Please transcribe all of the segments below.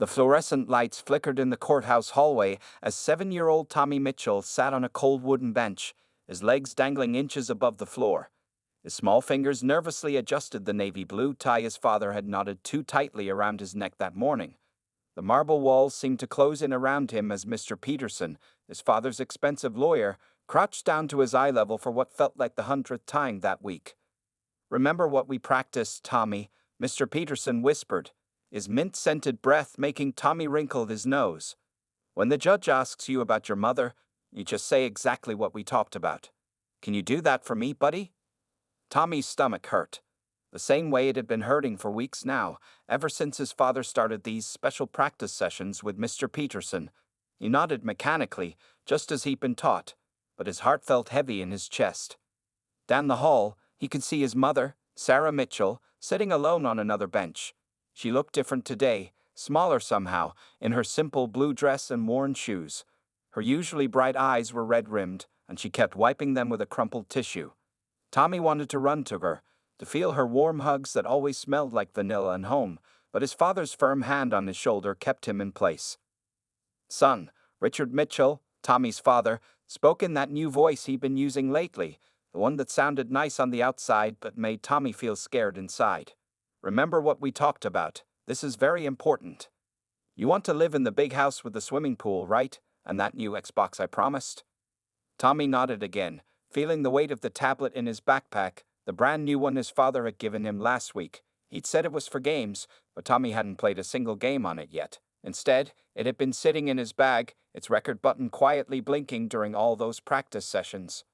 The fluorescent lights flickered in the courthouse hallway as 7-year-old Tommy Mitchell sat on a cold wooden bench, his legs dangling inches above the floor. His small fingers nervously adjusted the navy blue tie his father had knotted too tightly around his neck that morning. The marble walls seemed to close in around him as Mr. Peterson, his father's expensive lawyer, crouched down to his eye level for what felt like the 100th time that week. "Remember what we practiced, Tommy," Mr. Peterson whispered, his mint-scented breath making Tommy wrinkle his nose. "When the judge asks you about your mother, you just say exactly what we talked about. Can you do that for me, buddy?" Tommy's stomach hurt, the same way it had been hurting for weeks now, ever since his father started these special practice sessions with Mr. Peterson. He nodded mechanically, just as he'd been taught, but his heart felt heavy in his chest. Down the hall, he could see his mother, Sarah Mitchell, sitting alone on another bench. She looked different today, smaller somehow, in her simple blue dress and worn shoes. Her usually bright eyes were red-rimmed, and she kept wiping them with a crumpled tissue. Tommy wanted to run to her, to feel her warm hugs that always smelled like vanilla and home, but his father's firm hand on his shoulder kept him in place. "Son," Richard Mitchell, Tommy's father, spoke in that new voice he'd been using lately, the one that sounded nice on the outside but made Tommy feel scared inside. "Remember what we talked about. This is very important. You want to live in the big house with the swimming pool, right? And that new Xbox I promised?" Tommy nodded again, feeling the weight of the tablet in his backpack, the brand new one his father had given him last week. He'd said it was for games, but Tommy hadn't played a single game on it yet. Instead, it had been sitting in his bag, its record button quietly blinking during all those practice sessions.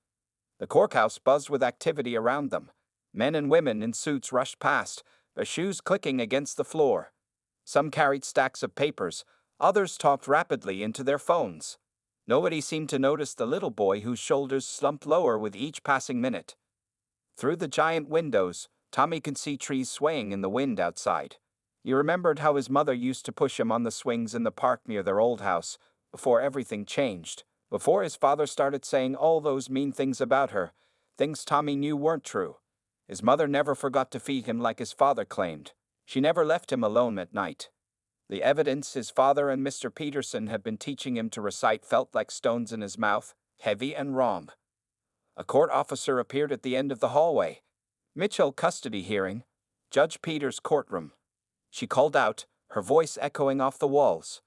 The courthouse buzzed with activity around them. Men and women in suits rushed past, their shoes clicking against the floor. Some carried stacks of papers, others talked rapidly into their phones. Nobody seemed to notice the little boy whose shoulders slumped lower with each passing minute. Through the giant windows, Tommy could see trees swaying in the wind outside. He remembered how his mother used to push him on the swings in the park near their old house, before everything changed, before his father started saying all those mean things about her, things Tommy knew weren't true. His mother never forgot to feed him like his father claimed. She never left him alone at night. The evidence his father and Mr. Peterson had been teaching him to recite felt like stones in his mouth, heavy and wrong. A court officer appeared at the end of the hallway. "Mitchell custody hearing. Judge Peters' courtroom." She called out, her voice echoing off the walls.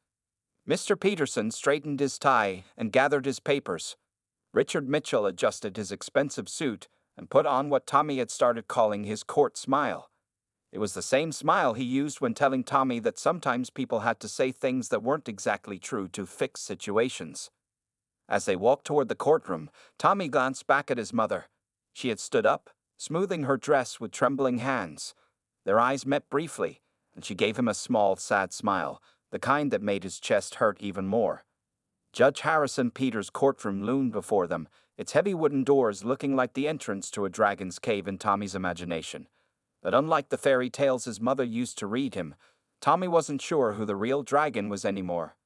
Mr. Peterson straightened his tie and gathered his papers. Richard Mitchell adjusted his expensive suit and put on what Tommy had started calling his court smile. It was the same smile he used when telling Tommy that sometimes people had to say things that weren't exactly true to fix situations. As they walked toward the courtroom, Tommy glanced back at his mother. She had stood up, smoothing her dress with trembling hands. Their eyes met briefly, and she gave him a small, sad smile, the kind that made his chest hurt even more. Judge Harrison Peters' courtroom loomed before them, its heavy wooden doors looking like the entrance to a dragon's cave in Tommy's imagination. But unlike the fairy tales his mother used to read him, Tommy wasn't sure who the real dragon was anymore.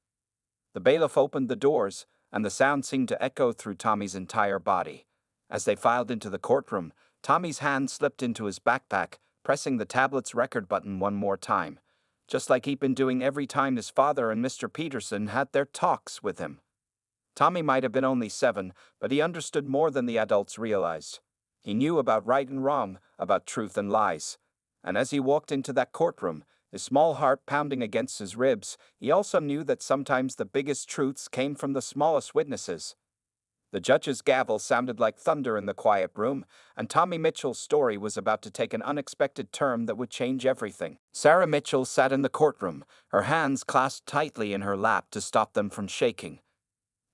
The bailiff opened the doors, and the sound seemed to echo through Tommy's entire body. As they filed into the courtroom, Tommy's hand slipped into his backpack, pressing the tablet's record button one more time, just like he'd been doing every time his father and Mr. Peterson had their talks with him. Tommy might have been only 7, but he understood more than the adults realized. He knew about right and wrong, about truth and lies. And as he walked into that courtroom, his small heart pounding against his ribs, he also knew that sometimes the biggest truths came from the smallest witnesses. The judge's gavel sounded like thunder in the quiet room, and Tommy Mitchell's story was about to take an unexpected turn that would change everything. Sarah Mitchell sat in the courtroom, her hands clasped tightly in her lap to stop them from shaking.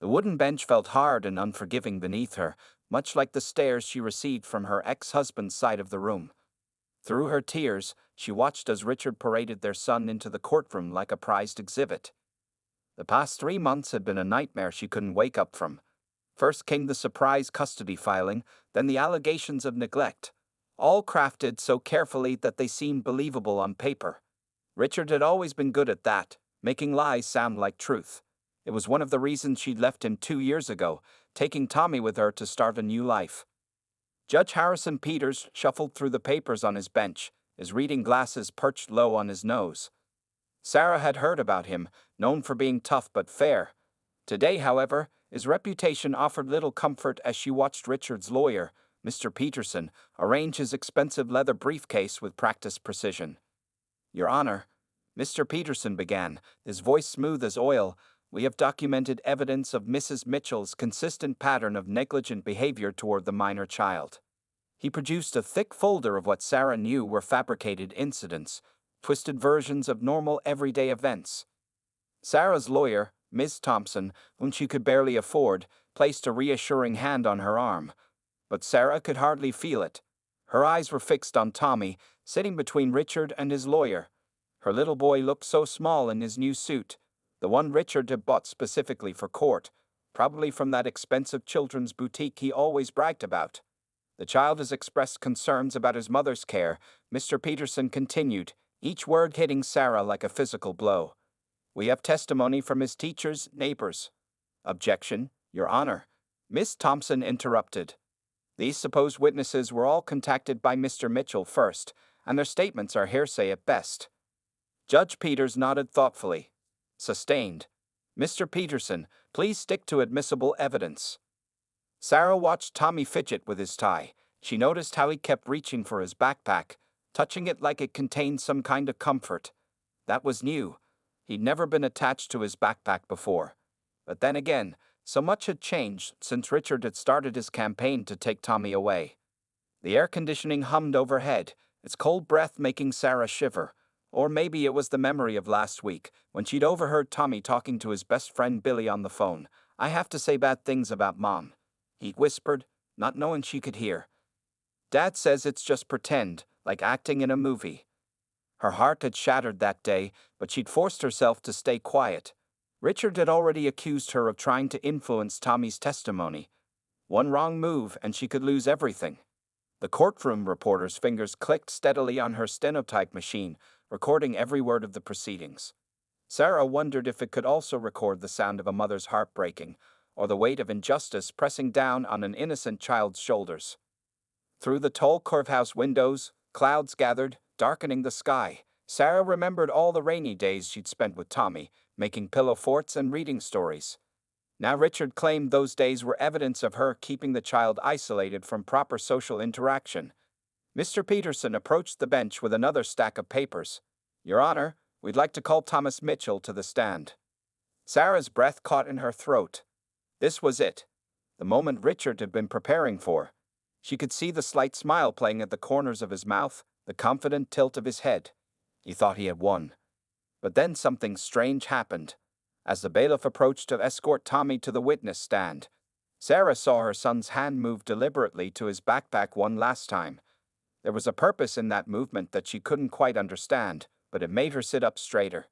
The wooden bench felt hard and unforgiving beneath her, much like the stares she received from her ex-husband's side of the room. Through her tears, she watched as Richard paraded their son into the courtroom like a prized exhibit. The past 3 months had been a nightmare she couldn't wake up from. First came the surprise custody filing, then the allegations of neglect, all crafted so carefully that they seemed believable on paper. Richard had always been good at that, making lies sound like truth. It was one of the reasons she'd left him 2 years ago, taking Tommy with her to start a new life. Judge Harrison Peters shuffled through the papers on his bench, his reading glasses perched low on his nose. Sarah had heard about him, known for being tough but fair. Today, however, his reputation offered little comfort as she watched Richard's lawyer, Mr. Peterson, arrange his expensive leather briefcase with practiced precision. "Your Honor," Mr. Peterson began, his voice smooth as oil, "we have documented evidence of Mrs. Mitchell's consistent pattern of negligent behavior toward the minor child." He produced a thick folder of what Sarah knew were fabricated incidents, twisted versions of normal everyday events. Sarah's lawyer, Ms. Thompson, whom she could barely afford, placed a reassuring hand on her arm. But Sarah could hardly feel it. Her eyes were fixed on Tommy, sitting between Richard and his lawyer. Her little boy looked so small in his new suit, the one Richard had bought specifically for court, probably from that expensive children's boutique he always bragged about. "The child has expressed concerns about his mother's care," Mr. Peterson continued, each word hitting Sarah like a physical blow. "We have testimony from his teachers, neighbors." "Objection, Your Honor," Miss Thompson interrupted. "These supposed witnesses were all contacted by Mr. Mitchell first, and their statements are hearsay at best." Judge Peters nodded thoughtfully. "Sustained. Mr. Peterson, please stick to admissible evidence." Sarah watched Tommy fidget with his tie. She noticed how he kept reaching for his backpack, touching it like it contained some kind of comfort. That was new. He'd never been attached to his backpack before. But then again, so much had changed since Richard had started his campaign to take Tommy away. The air conditioning hummed overhead, its cold breath making Sarah shiver. Or maybe it was the memory of last week, when she'd overheard Tommy talking to his best friend Billy on the phone. "I have to say bad things about Mom," he whispered, not knowing she could hear. "Dad says it's just pretend, like acting in a movie." Her heart had shattered that day, but she'd forced herself to stay quiet. Richard had already accused her of trying to influence Tommy's testimony. One wrong move and she could lose everything. The courtroom reporter's fingers clicked steadily on her stenotype machine, recording every word of the proceedings. Sarah wondered if it could also record the sound of a mother's heart breaking, or the weight of injustice pressing down on an innocent child's shoulders. Through the tall courthouse windows, clouds gathered, darkening the sky. Sarah remembered all the rainy days she'd spent with Tommy, making pillow forts and reading stories. Now Richard claimed those days were evidence of her keeping the child isolated from proper social interaction. Mr. Peterson approached the bench with another stack of papers. "Your Honor, we'd like to call Thomas Mitchell to the stand." Sarah's breath caught in her throat. This was it, the moment Richard had been preparing for. She could see the slight smile playing at the corners of his mouth, the confident tilt of his head. He thought he had won. But then something strange happened. As the bailiff approached to escort Tommy to the witness stand, Sarah saw her son's hand move deliberately to his backpack one last time. There was a purpose in that movement that she couldn't quite understand, but it made her sit up straighter.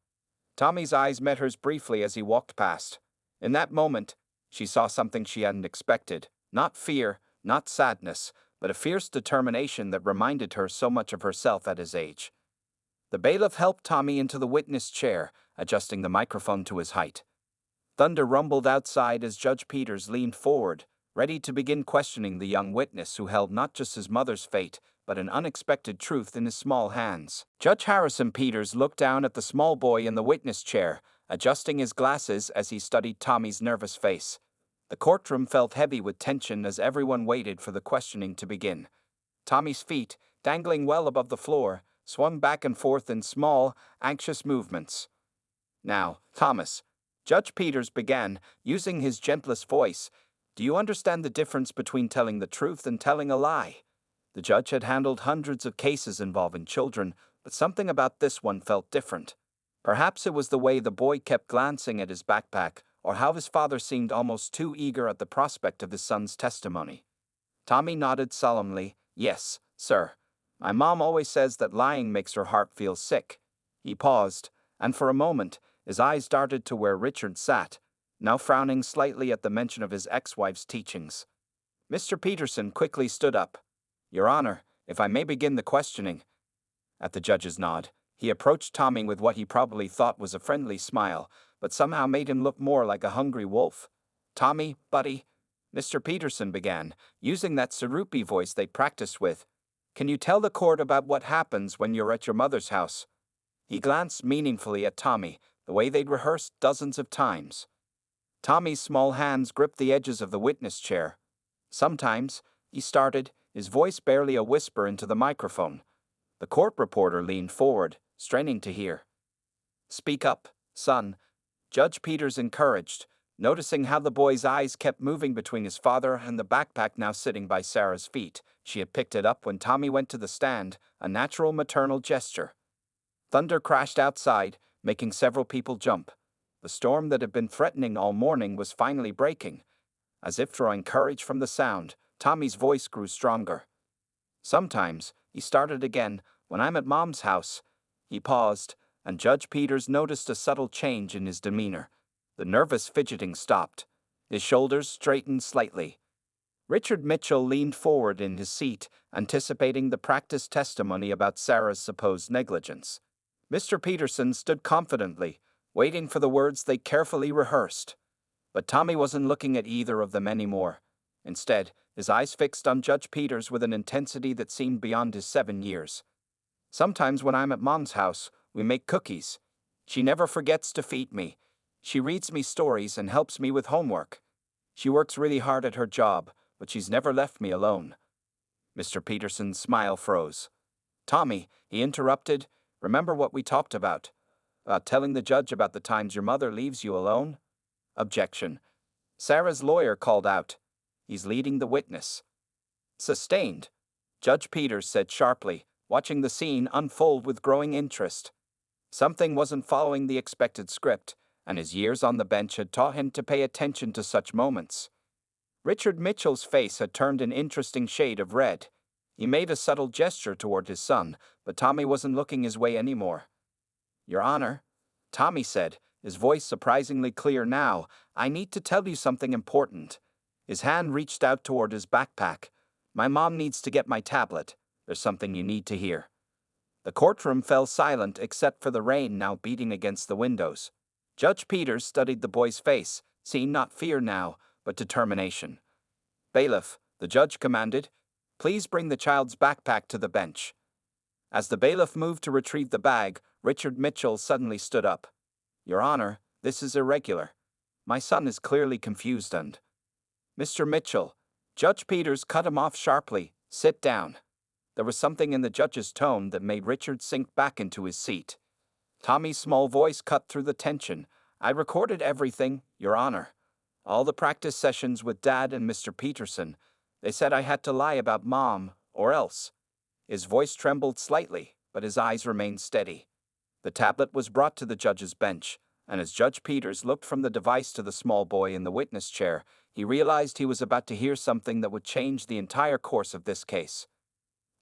Tommy's eyes met hers briefly as he walked past. In that moment, she saw something she hadn't expected. Not fear, not sadness, but a fierce determination that reminded her so much of herself at his age. The bailiff helped Tommy into the witness chair, adjusting the microphone to his height. Thunder rumbled outside as Judge Peters leaned forward, ready to begin questioning the young witness who held not just his mother's fate, but an unexpected truth in his small hands. Judge Harrison Peters looked down at the small boy in the witness chair, adjusting his glasses as he studied Tommy's nervous face. The courtroom felt heavy with tension as everyone waited for the questioning to begin. Tommy's feet, dangling well above the floor, swung back and forth in small, anxious movements. "Now, Thomas," Judge Peters began, using his gentlest voice, "do you understand the difference between telling the truth and telling a lie?" The judge had handled hundreds of cases involving children, but something about this one felt different. Perhaps it was the way the boy kept glancing at his backpack, or how his father seemed almost too eager at the prospect of his son's testimony. Tommy nodded solemnly. "Yes, sir. My mom always says that lying makes her heart feel sick." He paused, and for a moment, his eyes darted to where Richard sat, now frowning slightly at the mention of his ex-wife's teachings. Mr. Peterson quickly stood up. "Your Honor, if I may begin the questioning." At the judge's nod, he approached Tommy with what he probably thought was a friendly smile, but somehow made him look more like a hungry wolf. "Tommy, buddy," Mr. Peterson began, using that sirupy voice they practiced with, "can you tell the court about what happens when you're at your mother's house?" He glanced meaningfully at Tommy, the way they'd rehearsed dozens of times. Tommy's small hands gripped the edges of the witness chair. Sometimes, he started, his voice barely a whisper into the microphone. The court reporter leaned forward, straining to hear. "Speak up, son," Judge Peters encouraged, noticing how the boy's eyes kept moving between his father and the backpack now sitting by Sarah's feet. She had picked it up when Tommy went to the stand, a natural maternal gesture. Thunder crashed outside, making several people jump. The storm that had been threatening all morning was finally breaking. As if drawing courage from the sound, Tommy's voice grew stronger. "Sometimes," he started again, "when I'm at Mom's house." He paused, and Judge Peters noticed a subtle change in his demeanor. The nervous fidgeting stopped. His shoulders straightened slightly. Richard Mitchell leaned forward in his seat, anticipating the practiced testimony about Sarah's supposed negligence. Mr. Peterson stood confidently, waiting for the words they carefully rehearsed. But Tommy wasn't looking at either of them anymore. Instead, his eyes fixed on Judge Peters with an intensity that seemed beyond his 7 years. "Sometimes when I'm at Mom's house, we make cookies. She never forgets to feed me. She reads me stories and helps me with homework. She works really hard at her job, but she's never left me alone." Mr. Peterson's smile froze. "Tommy," he interrupted, "remember what we talked about? Telling the judge about the times your mother leaves you alone?" Objection. Sarah's lawyer called out. "He's leading the witness." "Sustained," Judge Peters said sharply, watching the scene unfold with growing interest. Something wasn't following the expected script, and his years on the bench had taught him to pay attention to such moments. Richard Mitchell's face had turned an interesting shade of red. He made a subtle gesture toward his son, but Tommy wasn't looking his way anymore. "Your Honor," Tommy said, his voice surprisingly clear now, "I need to tell you something important." His hand reached out toward his backpack. "My mom needs to get my tablet. There's something you need to hear." The courtroom fell silent except for the rain now beating against the windows. Judge Peters studied the boy's face, seeing not fear now, but determination. "Bailiff," the judge commanded, "please bring the child's backpack to the bench." As the bailiff moved to retrieve the bag, Richard Mitchell suddenly stood up. "Your Honor, this is irregular. My son is clearly confused and—" "Mr. Mitchell," Judge Peters cut him off sharply, "sit down." There was something in the judge's tone that made Richard sink back into his seat. Tommy's small voice cut through the tension. "I recorded everything, Your Honor. All the practice sessions with Dad and Mr. Peterson. They said I had to lie about Mom, or else." His voice trembled slightly, but his eyes remained steady. The tablet was brought to the judge's bench, and as Judge Peters looked from the device to the small boy in the witness chair, he realized he was about to hear something that would change the entire course of this case.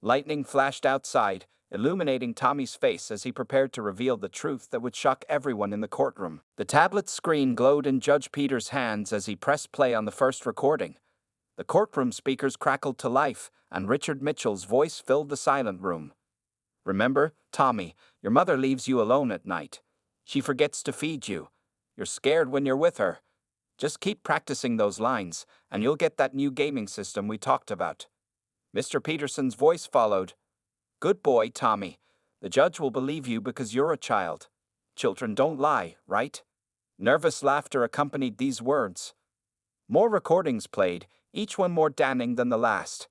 Lightning flashed outside, illuminating Tommy's face as he prepared to reveal the truth that would shock everyone in the courtroom. The tablet screen glowed in Judge Peters' hands as he pressed play on the first recording. The courtroom speakers crackled to life, and Richard Mitchell's voice filled the silent room. "Remember, Tommy, your mother leaves you alone at night. She forgets to feed you. You're scared when you're with her. Just keep practicing those lines, and you'll get that new gaming system we talked about." Mr. Peterson's voice followed. "Good boy, Tommy. The judge will believe you because you're a child. Children don't lie, right?" Nervous laughter accompanied these words. More recordings played, each one more damning than the last.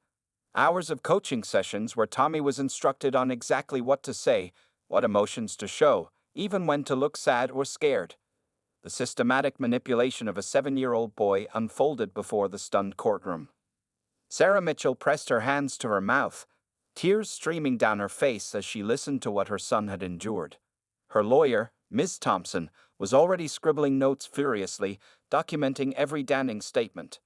Hours of coaching sessions where Tommy was instructed on exactly what to say, what emotions to show, even when to look sad or scared. The systematic manipulation of a 7-year-old boy unfolded before the stunned courtroom. Sarah Mitchell pressed her hands to her mouth, tears streaming down her face as she listened to what her son had endured. Her lawyer, Ms. Thompson, was already scribbling notes furiously, documenting every damning statement.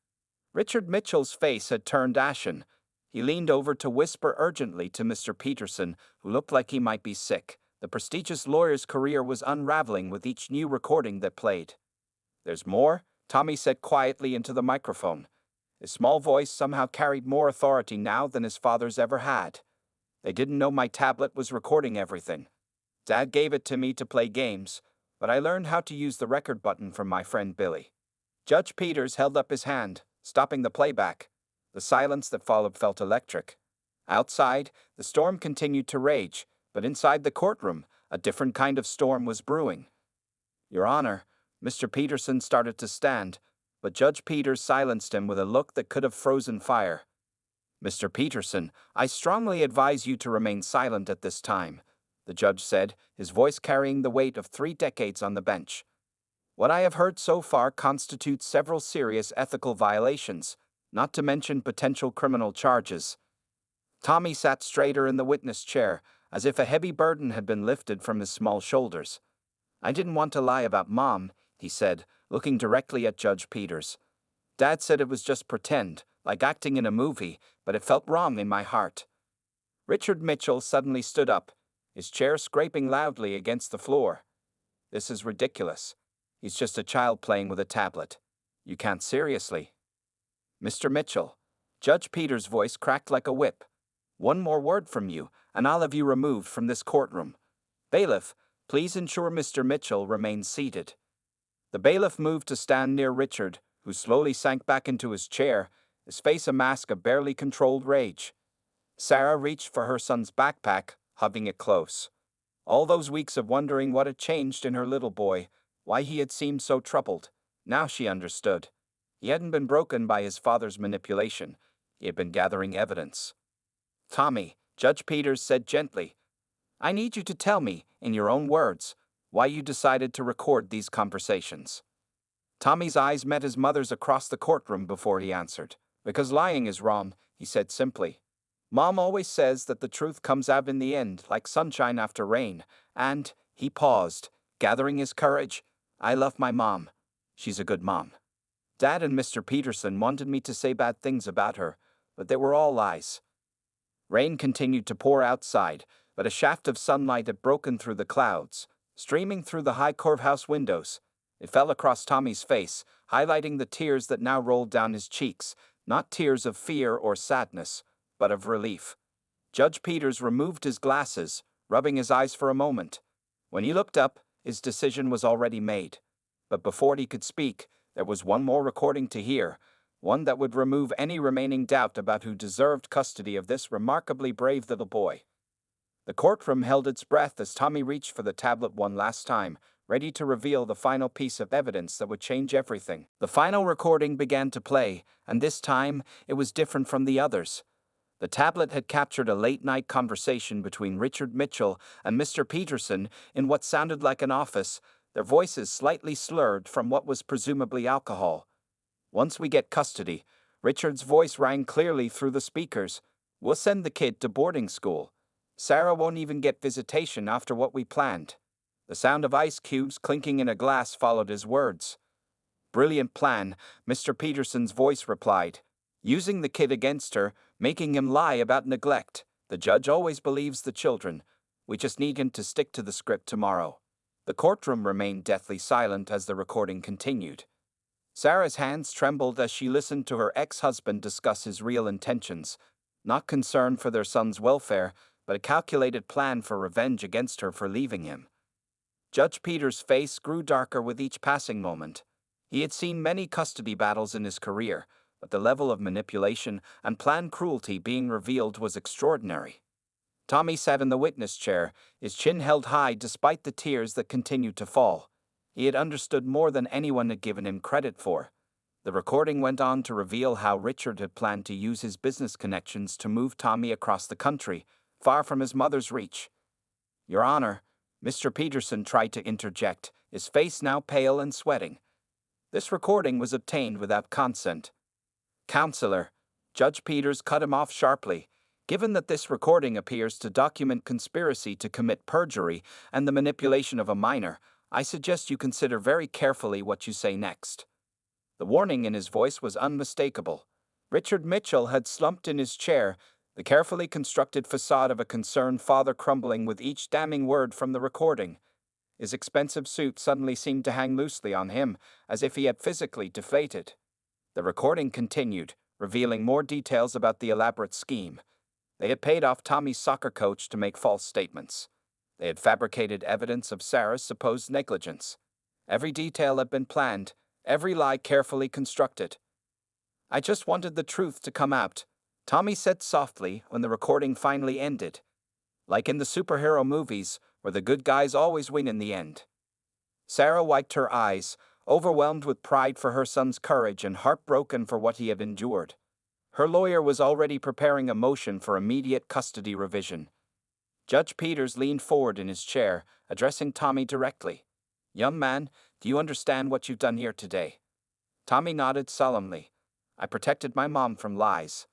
Richard Mitchell's face had turned ashen. He leaned over to whisper urgently to Mr. Peterson, who looked like he might be sick. The prestigious lawyer's career was unraveling with each new recording that played. "There's more," Tommy said quietly into the microphone. His small voice somehow carried more authority now than his father's ever had. "They didn't know my tablet was recording everything. Dad gave it to me to play games, but I learned how to use the record button from my friend Billy." Judge Peters held up his hand, stopping the playback. The silence that followed felt electric. Outside, the storm continued to rage, but inside the courtroom, A different kind of storm was brewing. "Your Honor," Mr. Peterson started to stand, but Judge Peters silenced him with a look that could have frozen fire. "Mr. Peterson, I strongly advise you to remain silent at this time," the judge said, his voice carrying the weight of 3 decades on the bench. "What I have heard so far constitutes several serious ethical violations, not to mention potential criminal charges." Tommy sat straighter in the witness chair, as if a heavy burden had been lifted from his small shoulders. "I didn't want to lie about Mom," he said, looking directly at Judge Peters. "Dad said it was just pretend, like acting in a movie, but it felt wrong in my heart." Richard Mitchell suddenly stood up, his chair scraping loudly against the floor. "This is ridiculous. He's just a child playing with a tablet. You can't seriously." "Mr. Mitchell," Judge Peters' voice cracked like a whip. "One more word from you, and I'll have you removed from this courtroom. Bailiff, please ensure Mr. Mitchell remains seated." The bailiff moved to stand near Richard, who slowly sank back into his chair, his face a mask of barely controlled rage. Sarah reached for her son's backpack, hugging it close. All those weeks of wondering what had changed in her little boy, why he had seemed so troubled, now she understood. He hadn't been broken by his father's manipulation. He had been gathering evidence. "Tommy," Judge Peters said gently, "I need you to tell me, in your own words, why you decided to record these conversations." Tommy's eyes met his mother's across the courtroom before he answered. "Because lying is wrong," he said simply. "Mom always says that the truth comes out in the end, like sunshine after rain, and," he paused, gathering his courage, "I love my mom. She's a good mom. Dad and Mr. Peterson wanted me to say bad things about her, but they were all lies." Rain continued to pour outside, but a shaft of sunlight had broken through the clouds, streaming through the high courthouse windows. It fell across Tommy's face, highlighting the tears that now rolled down his cheeks, not tears of fear or sadness, but of relief. Judge Peters removed his glasses, rubbing his eyes for a moment. When he looked up, his decision was already made. But before he could speak, there was one more recording to hear, one that would remove any remaining doubt about who deserved custody of this remarkably brave little boy. The courtroom held its breath as Tommy reached for the tablet one last time, ready to reveal the final piece of evidence that would change everything. The final recording began to play, and this time it was different from the others. The tablet had captured a late-night conversation between Richard Mitchell and Mr. Peterson in what sounded like an office, their voices slightly slurred from what was presumably alcohol. "Once we get custody," Richard's voice rang clearly through the speakers, "we'll send the kid to boarding school. Sarah won't even get visitation after what we planned." The sound of ice cubes clinking in a glass followed his words. "Brilliant plan," Mr. Peterson's voice replied. "Using the kid against her, making him lie about neglect. The judge always believes the children. We just need him to stick to the script tomorrow." The courtroom remained deathly silent as the recording continued. Sarah's hands trembled as she listened to her ex-husband discuss his real intentions, not concern for their son's welfare, but a calculated plan for revenge against her for leaving him. Judge Peters' face grew darker with each passing moment. He had seen many custody battles in his career, but the level of manipulation and planned cruelty being revealed was extraordinary. Tommy sat in the witness chair, his chin held high despite the tears that continued to fall. He had understood more than anyone had given him credit for. The recording went on to reveal how Richard had planned to use his business connections to move Tommy across the country, far from his mother's reach. "Your Honor," Mr. Peterson tried to interject, his face now pale and sweating. "This recording was obtained without consent." "Counselor," Judge Peters cut him off sharply, "given that this recording appears to document conspiracy to commit perjury and the manipulation of a minor, I suggest you consider very carefully what you say next." The warning in his voice was unmistakable. Richard Mitchell had slumped in his chair, the carefully constructed facade of a concerned father crumbling with each damning word from the recording. His expensive suit suddenly seemed to hang loosely on him, as if he had physically deflated. The recording continued, revealing more details about the elaborate scheme. They had paid off Tommy's soccer coach to make false statements. They had fabricated evidence of Sarah's supposed negligence. Every detail had been planned, every lie carefully constructed. "I just wanted the truth to come out," Tommy said softly when the recording finally ended. Like in the superhero movies, where the good guys always win in the end. Sarah wiped her eyes, overwhelmed with pride for her son's courage and heartbroken for what he had endured. Her lawyer was already preparing a motion for immediate custody revision. Judge Peters leaned forward in his chair, addressing Tommy directly. "Young man, do you understand what you've done here today?" Tommy nodded solemnly. "I protected my mom from lies.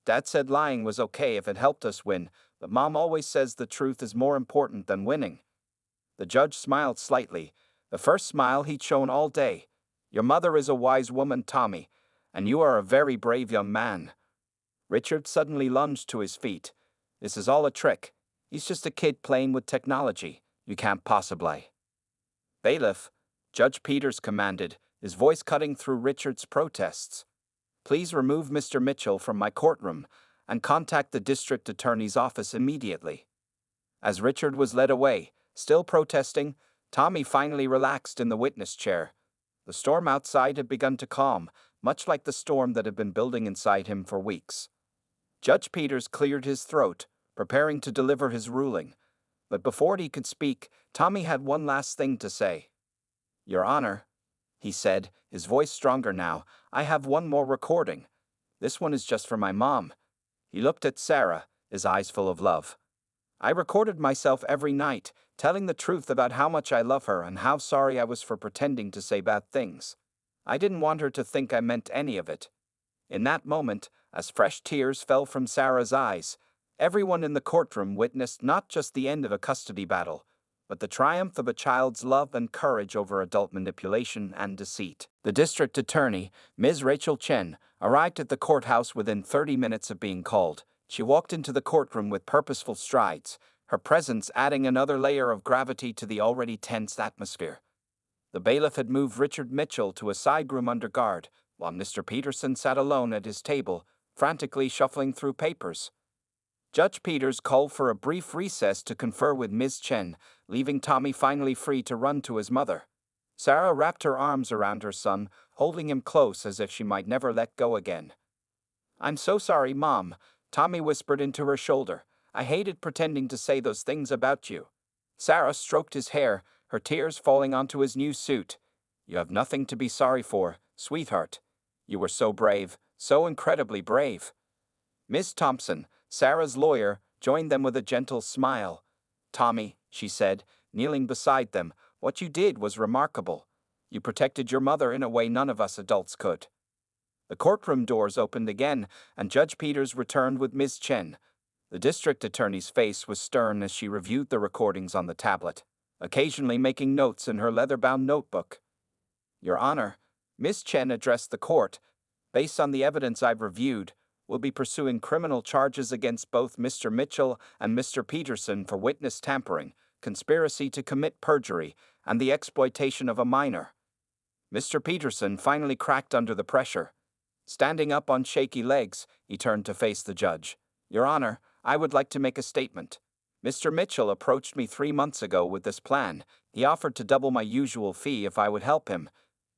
Dad said lying was okay if it helped us win, but Mom always says the truth is more important than winning." The judge smiled slightly, the first smile he'd shown all day. "Your mother is a wise woman, Tommy, and you are a very brave young man." Richard suddenly lunged to his feet. "This is all a trick. He's just a kid playing with technology. You can't possibly." "Bailiff," Judge Peters commanded, his voice cutting through Richard's protests. "Please remove Mr. Mitchell from my courtroom and contact the district attorney's office immediately." As Richard was led away, still protesting, Tommy finally relaxed in the witness chair. The storm outside had begun to calm, much like the storm that had been building inside him for weeks. Judge Peters cleared his throat, preparing to deliver his ruling. But before he could speak, Tommy had one last thing to say. "Your Honor," he said, his voice stronger now, "I have one more recording. This one is just for my mom." He looked at Sarah, his eyes full of love. "I recorded myself every night, telling the truth about how much I love her and how sorry I was for pretending to say bad things. I didn't want her to think I meant any of it." In that moment, as fresh tears fell from Sarah's eyes, everyone in the courtroom witnessed not just the end of a custody battle, but the triumph of a child's love and courage over adult manipulation and deceit. The district attorney, Ms. Rachel Chen, arrived at the courthouse within 30 minutes of being called. She walked into the courtroom with purposeful strides, her presence adding another layer of gravity to the already tense atmosphere. The bailiff had moved Richard Mitchell to a side room under guard, while Mr. Peterson sat alone at his table, frantically shuffling through papers. Judge Peters called for a brief recess to confer with Ms. Chen, leaving Tommy finally free to run to his mother. Sarah wrapped her arms around her son, holding him close as if she might never let go again. "I'm so sorry, Mom," Tommy whispered into her shoulder. "I hated pretending to say those things about you." Sarah stroked his hair, her tears falling onto his new suit. "You have nothing to be sorry for, sweetheart. You were so brave, so incredibly brave." Miss Thompson, Sarah's lawyer, joined them with a gentle smile. "Tommy," she said, kneeling beside them, "what you did was remarkable. You protected your mother in a way none of us adults could." The courtroom doors opened again, and Judge Peters returned with Ms. Chen. The district attorney's face was stern as she reviewed the recordings on the tablet, occasionally making notes in her leather-bound notebook. "Your Honor," Ms. Chen addressed the court, "based on the evidence I've reviewed, we'll be pursuing criminal charges against both Mr. Mitchell and Mr. Peterson for witness tampering, conspiracy to commit perjury, and the exploitation of a minor." Mr. Peterson finally cracked under the pressure. Standing up on shaky legs, he turned to face the judge. "Your Honor, I would like to make a statement. Mr. Mitchell approached me 3 months ago with this plan. He offered to double my usual fee if I would help him."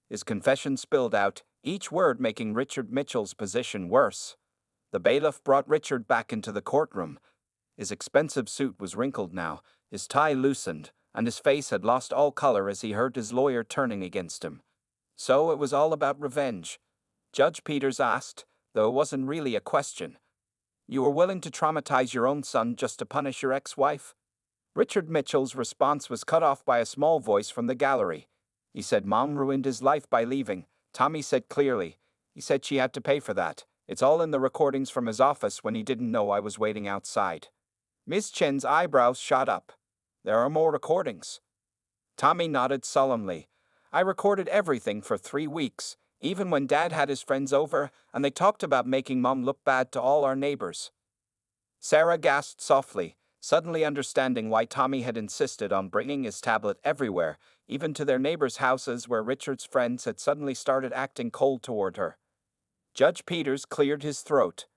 His confession spilled out, each word making Richard Mitchell's position worse. The bailiff brought Richard back into the courtroom. His expensive suit was wrinkled now, his tie loosened, and his face had lost all color as he heard his lawyer turning against him. So it was all about revenge. Judge Peters asked, though it wasn't really a question. "You were willing to traumatize your own son just to punish your ex-wife?" Richard Mitchell's response was cut off by a small voice from the gallery. He said Mom ruined his life by leaving. Tommy said clearly. "He said she had to pay for that. It's all in the recordings from his office when he didn't know I was waiting outside." Ms. Chen's eyebrows shot up. "There are more recordings." Tommy nodded solemnly. "I recorded everything for 3 weeks, even when Dad had his friends over, and they talked about making Mom look bad to all our neighbors." Sarah gasped softly, suddenly understanding why Tommy had insisted on bringing his tablet everywhere, even to their neighbors' houses where Richard's friends had suddenly started acting cold toward her. Judge Peters cleared his throat.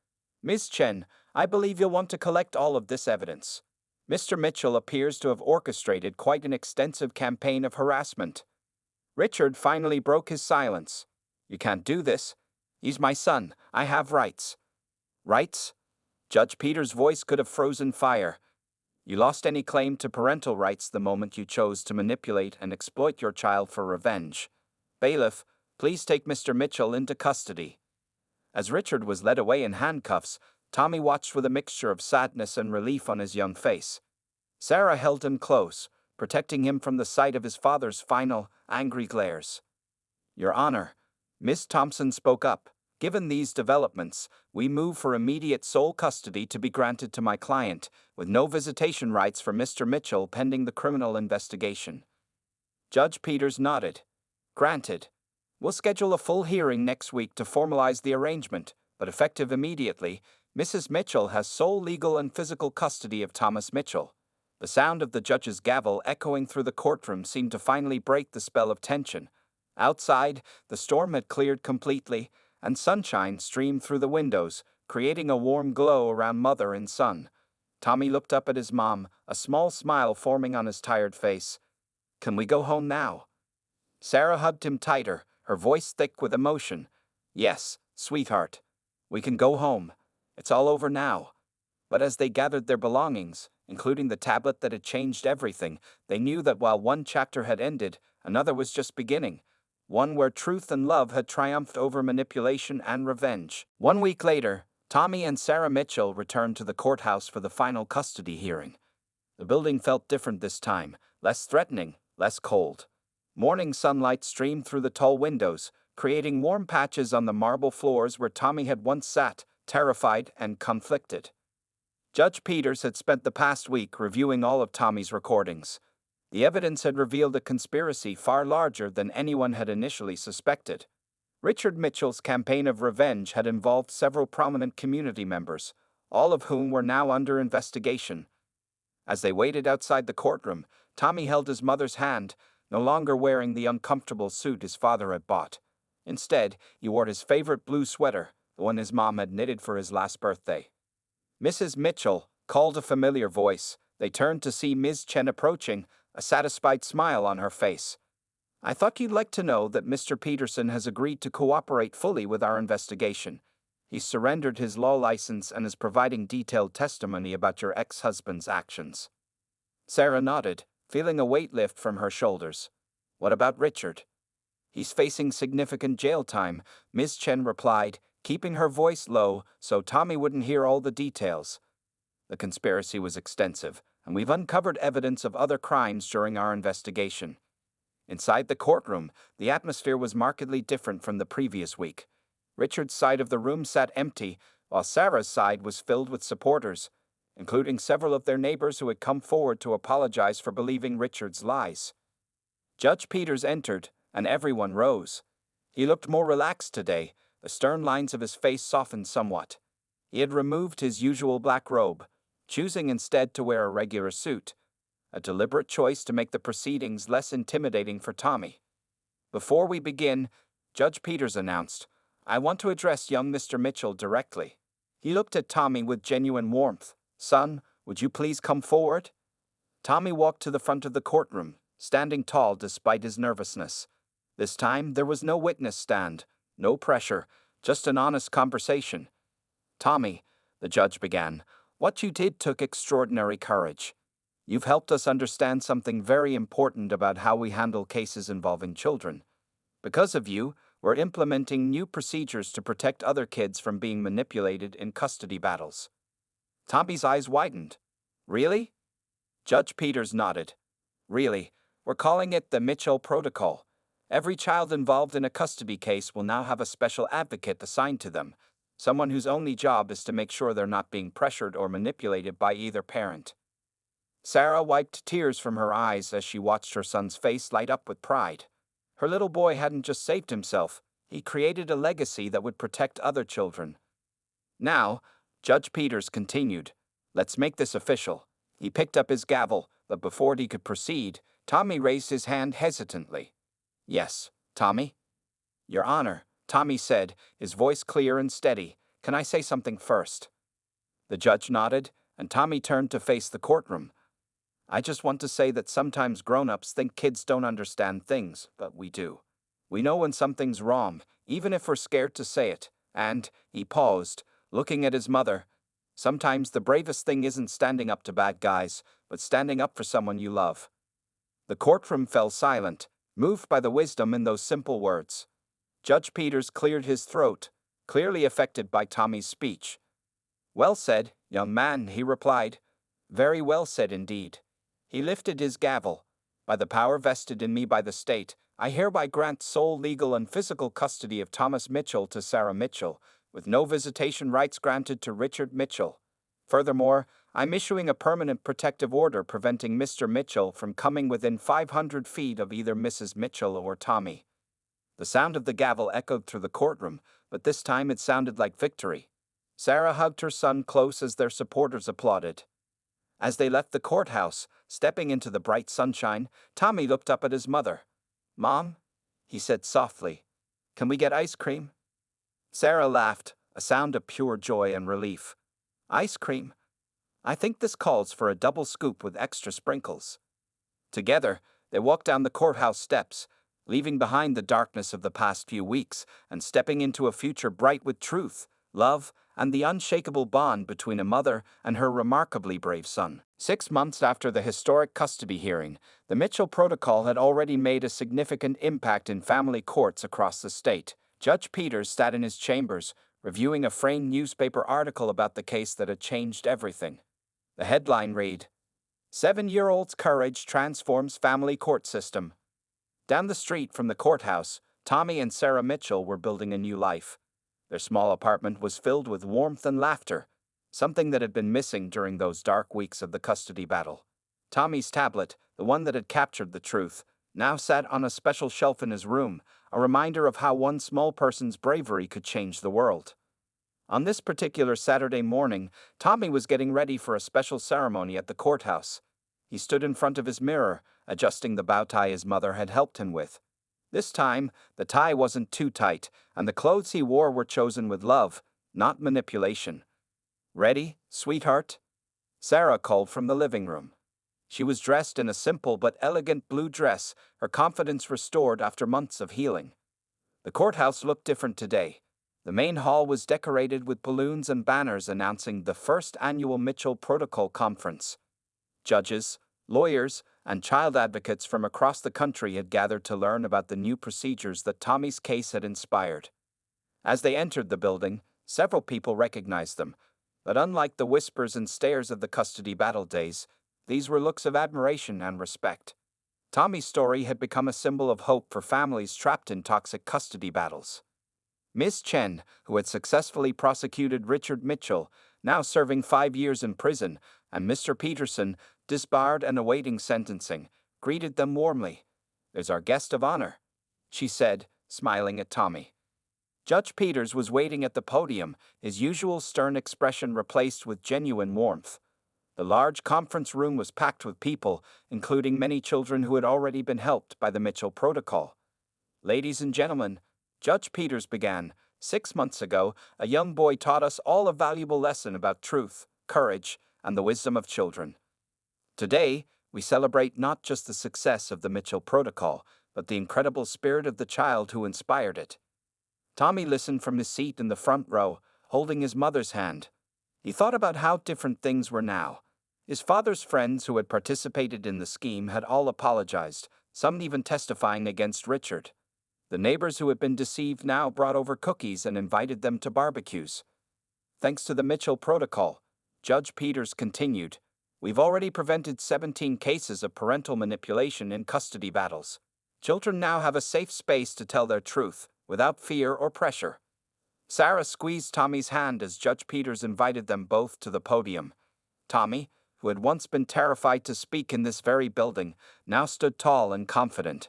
"Ms. Chen, I believe you'll want to collect all of this evidence. Mr. Mitchell appears to have orchestrated quite an extensive campaign of harassment." Richard finally broke his silence. "You can't do this. He's my son. I have rights." "Rights?" Judge Peters' voice could have frozen fire. You lost any claim to parental rights the moment you chose to manipulate and exploit your child for revenge. Bailiff, please take Mr. Mitchell into custody." As Richard was led away in handcuffs, Tommy watched with a mixture of sadness and relief on his young face. Sarah held him close, protecting him from the sight of his father's final, angry glares. "Your Honor," Miss Thompson spoke up, "given these developments, we move for immediate sole custody to be granted to my client, with no visitation rights for Mr. Mitchell pending the criminal investigation." Judge Peters nodded. "Granted. We'll schedule a full hearing next week to formalize the arrangement, but effective immediately, Mrs. Mitchell has sole legal and physical custody of Thomas Mitchell." The sound of the judge's gavel echoing through the courtroom seemed to finally break the spell of tension. Outside, the storm had cleared completely, and sunshine streamed through the windows, creating a warm glow around mother and son. Tommy looked up at his mom, a small smile forming on his tired face. "Can we go home now?" Sarah hugged him tighter, her voice thick with emotion. "Yes, sweetheart. We can go home. It's all over now." But as they gathered their belongings, including the tablet that had changed everything, they knew that while one chapter had ended, another was just beginning. One where truth and love had triumphed over manipulation and revenge. 1 week later, Tommy and Sarah Mitchell returned to the courthouse for the final custody hearing. The building felt different this time, less threatening, less cold. Morning sunlight streamed through the tall windows, creating warm patches on the marble floors where Tommy had once sat, terrified and conflicted. Judge Peters had spent the past week reviewing all of Tommy's recordings. The evidence had revealed a conspiracy far larger than anyone had initially suspected. Richard Mitchell's campaign of revenge had involved several prominent community members, all of whom were now under investigation. As they waited outside the courtroom, Tommy held his mother's hand, no longer wearing the uncomfortable suit his father had bought. Instead, he wore his favorite blue sweater, the one his mom had knitted for his last birthday. "Mrs. Mitchell," called a familiar voice. They turned to see Ms. Chen approaching, a satisfied smile on her face. "I thought you'd like to know that Mr. Peterson has agreed to cooperate fully with our investigation. He surrendered his law license and is providing detailed testimony about your ex-husband's actions." Sarah nodded, feeling a weight lift from her shoulders. "What about Richard?" "He's facing significant jail time," Ms. Chen replied, keeping her voice low so Tommy wouldn't hear all the details. "The conspiracy was extensive, and we've uncovered evidence of other crimes during our investigation." Inside the courtroom, the atmosphere was markedly different from the previous week. Richard's side of the room sat empty, while Sarah's side was filled with supporters, including several of their neighbors who had come forward to apologize for believing Richard's lies. Judge Peters entered, and everyone rose. He looked more relaxed today. The stern lines of his face softened somewhat. He had removed his usual black robe, choosing instead to wear a regular suit, a deliberate choice to make the proceedings less intimidating for Tommy. "Before we begin," Judge Peters announced, "I want to address young Mr. Mitchell directly." He looked at Tommy with genuine warmth. "Son, would you please come forward?" Tommy walked to the front of the courtroom, standing tall despite his nervousness. This time, there was no witness stand, no pressure, just an honest conversation. "Tommy," the judge began, "what you did took extraordinary courage. You've helped us understand something very important about how we handle cases involving children. Because of you, we're implementing new procedures to protect other kids from being manipulated in custody battles." Tommy's eyes widened. "Really?" Judge Peters nodded. "Really, we're calling it the Mitchell Protocol. Every child involved in a custody case will now have a special advocate assigned to them, someone whose only job is to make sure they're not being pressured or manipulated by either parent." Sarah wiped tears from her eyes as she watched her son's face light up with pride. Her little boy hadn't just saved himself, he created a legacy that would protect other children. "Now," Judge Peters continued, "let's make this official." He picked up his gavel, but before he could proceed, Tommy raised his hand hesitantly. "Yes, Tommy?" "Your Honor," Tommy said, his voice clear and steady. "Can I say something first?" The judge nodded, and Tommy turned to face the courtroom. "I just want to say that sometimes grown-ups think kids don't understand things, but we do. We know when something's wrong, even if we're scared to say it." And he paused, looking at his mother. Sometimes the bravest thing isn't standing up to bad guys, but standing up for someone you love. The courtroom fell silent, moved by the wisdom in those simple words. Judge Peters cleared his throat, clearly affected by Tommy's speech. "Well said, young man," he replied. "Very well said indeed." He lifted his gavel. "By the power vested in me by the state, I hereby grant sole legal and physical custody of Thomas Mitchell to Sarah Mitchell, with no visitation rights granted to Richard Mitchell. Furthermore, I'm issuing a permanent protective order preventing Mr. Mitchell from coming within 500 feet of either Mrs. Mitchell or Tommy." The sound of the gavel echoed through the courtroom, but this time it sounded like victory. Sarah hugged her son close as their supporters applauded. As they left the courthouse, stepping into the bright sunshine, Tommy looked up at his mother. "Mom," he said softly, "can we get ice cream?" Sarah laughed, a sound of pure joy and relief. "Ice cream? I think this calls for a double scoop with extra sprinkles." Together, they walked down the courthouse steps, leaving behind the darkness of the past few weeks and stepping into a future bright with truth, love, and the unshakable bond between a mother and her remarkably brave son. 6 months after the historic custody hearing, the Mitchell Protocol had already made a significant impact in family courts across the state. Judge Peters sat in his chambers, reviewing a framed newspaper article about the case that had changed everything. The headline read, "7-year-old's courage transforms family court system." Down the street from the courthouse, Tommy and Sarah Mitchell were building a new life. Their small apartment was filled with warmth and laughter, something that had been missing during those dark weeks of the custody battle. Tommy's tablet, the one that had captured the truth, now sat on a special shelf in his room, a reminder of how one small person's bravery could change the world. On this particular Saturday morning, Tommy was getting ready for a special ceremony at the courthouse. He stood in front of his mirror, adjusting the bow tie his mother had helped him with. This time, the tie wasn't too tight, and the clothes he wore were chosen with love, not manipulation. "Ready, sweetheart?" Sarah called from the living room. She was dressed in a simple but elegant blue dress, her confidence restored after months of healing. The courthouse looked different today. The main hall was decorated with balloons and banners announcing the first annual Mitchell Protocol Conference. Judges, lawyers, and child advocates from across the country had gathered to learn about the new procedures that Tommy's case had inspired. As they entered the building, several people recognized them, but unlike the whispers and stares of the custody battle days, these were looks of admiration and respect. Tommy's story had become a symbol of hope for families trapped in toxic custody battles. Ms. Chen, who had successfully prosecuted Richard Mitchell, now serving 5 years in prison, and Mr. Peterson, disbarred and awaiting sentencing, greeted them warmly. "There's our guest of honor," she said, smiling at Tommy. Judge Peters was waiting at the podium, his usual stern expression replaced with genuine warmth. The large conference room was packed with people, including many children who had already been helped by the Mitchell Protocol. "Ladies and gentlemen," Judge Peters began, "6 months ago, a young boy taught us all a valuable lesson about truth, courage, and the wisdom of children. Today, we celebrate not just the success of the Mitchell Protocol, but the incredible spirit of the child who inspired it." Tommy listened from his seat in the front row, holding his mother's hand. He thought about how different things were now. His father's friends who had participated in the scheme had all apologized, some even testifying against Richard. The neighbors who had been deceived now brought over cookies and invited them to barbecues. "Thanks to the Mitchell Protocol," Judge Peters continued, "we've already prevented 17 cases of parental manipulation in custody battles. Children now have a safe space to tell their truth, without fear or pressure." Sarah squeezed Tommy's hand as Judge Peters invited them both to the podium. Tommy, who had once been terrified to speak in this very building, now stood tall and confident.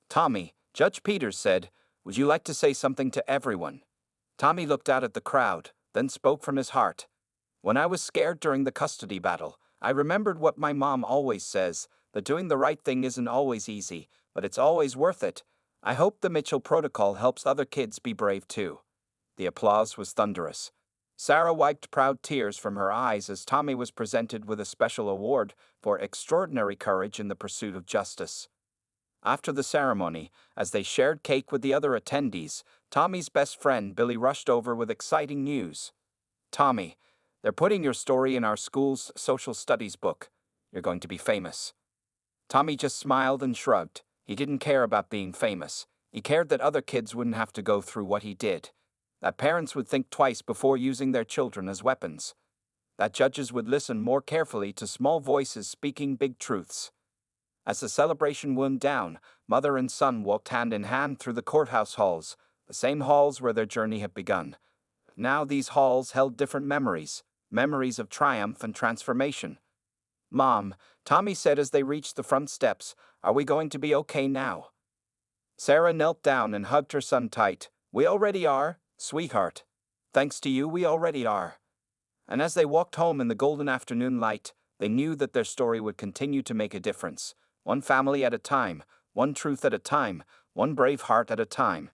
"Tommy," Judge Peters said, "would you like to say something to everyone?" Tommy looked out at the crowd, then spoke from his heart. "When I was scared during the custody battle, I remembered what my mom always says, that doing the right thing isn't always easy, but it's always worth it. I hope the Mitchell Protocol helps other kids be brave too." The applause was thunderous. Sarah wiped proud tears from her eyes as Tommy was presented with a special award for extraordinary courage in the pursuit of justice. After the ceremony, as they shared cake with the other attendees, Tommy's best friend Billy rushed over with exciting news. "Tommy, They're putting your story in our school's social studies book. You're going to be famous. Tommy just smiled and shrugged. He didn't care about being famous. He cared that other kids wouldn't have to go through what he did. That parents would think twice before using their children as weapons. That judges would listen more carefully to small voices speaking big truths. As the celebration wound down, mother and son walked hand in hand through the courthouse halls, the same halls where their journey had begun. Now these halls held different memories, memories of triumph and transformation. "Mom," Tommy said as they reached the front steps, "are we going to be okay now?" Sarah knelt down and hugged her son tight. "We already are, sweetheart. Thanks to you, we already are." And as they walked home in the golden afternoon light, they knew that their story would continue to make a difference, one family at a time, one truth at a time, one brave heart at a time.